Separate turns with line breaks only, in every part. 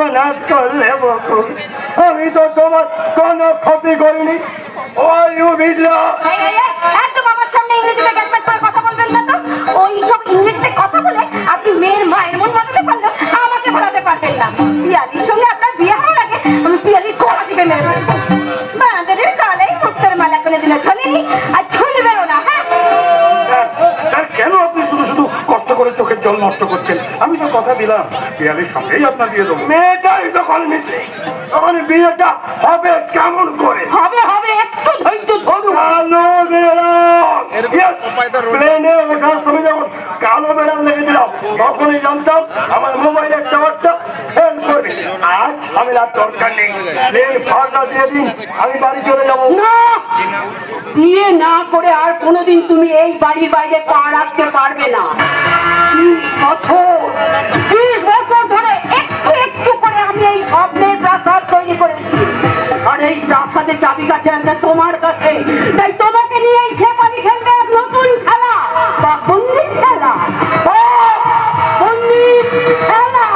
সর্বনাশ করলে বকুল, আমি তো তোমার কোনো ক্ষতি করিনি। ওই বিল্লা,
একদম আমার সামনে ইংরেজিতে গ্যাসমেট করে কথা বলবেন না তো। ওই সব ইংরেজিতে কথা বলে আপনি মেয়ের মায়ের মন বদলাতে পারলেন, আমাকে বলাতে পারবেন না। পিয়ালির সঙ্গে আপনার বিয়ে হওয়ার আগে আমি পিয়ালির গলা টিপে মেরে ফেলবো। বাঁদরের কালেই মুক্তার মালা করে দিলে ঝোলেনি, আর ঝুলবেও না। হ্যাঁ,
স্যার কেন আপনি শুধু শুধু কষ্ট করে চোখের জল নষ্ট করছেন? আমি তো কথা দিলাম পিয়ালির সঙ্গেই আপনার বিয়ে দেবো। মেয়েটাই যখন মিছে, তখন বিয়েটা হবে কেমন করে?
হবে হবে, একটু ধৈর্য ধরুন।
কালো বেড়াল, প্লেনে ওঠার সময় যখন কালো বেড়াল লেগেছিলাম, তখনই জানতাম আমার মোবাইলে একটা বার্তা ফেল করবে। আর আমি আর দরকার নেই, প্লেন ফাঁকা দিয়ে দিন, আমি বাড়ি চলে যাবো।
না, বিয়ে না করে আর কোনোদিন তুমি এই বাড়ির বাইরে পা রাখতে পারবে না। 30 বছর ধরে একটু একটু করে আমি এই স্বপ্নের প্রাসাদ তৈরি করেছি, আর এই প্রাসাদের চাবিকাঠি আছে তোমার কাছে। তাই তোমাকে নিয়ে এই শেফালি খেলবে এক নতুন খেলা, বা বন্দির খেলা। বন্দির খেলা।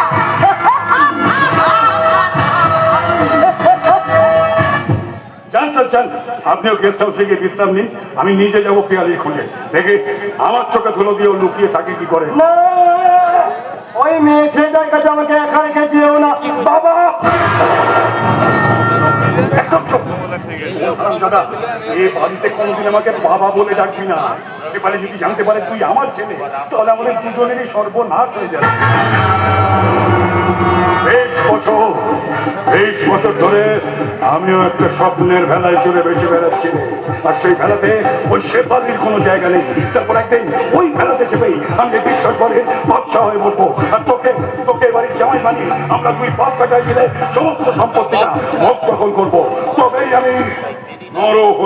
যান স্যার যান, আপনিও গেস্ট হাউসে গিয়ে বিশ্রাম নিন, আমি নিজে যাবো পিয়ালির খুঁজে। দেখে আমার চোখে ধুলো দিয়ে লুকিয়ে থাকে কি করে। ওই মেয়ে ছেলেটার কাছে আমাকে একা রেখে দিও না বাবা। একদম চুপ। দাদা, এই বাড়িতে কোনোদিন আমাকে বাবা বলে ডাকবি না। সেপারে যদি জানতে পারে তুই আমার ছেলে, তাহলে আমাদের দুজনেরই সর্বনাশ হয়ে যাবে। বেশ বছর ধরে আমিও একটা স্বপ্নের ভেলায় চলে বেঁচে বেড়াচ্ছি, আর সেই ভেলাতে ওই শেফালির কোনো জায়গা নেই। তারপর একদিন ওই ভেলাতে চেপেই আমি বিশ্বাস করে বাদশা হয়ে বলবো, আর তোকে বাড়ির জামাই বানিয়ে আমরা দুই পাপ কাটাই দিলে সমস্ত সম্পত্তিটা ভোগ দখল করবো। তবেই আমি নর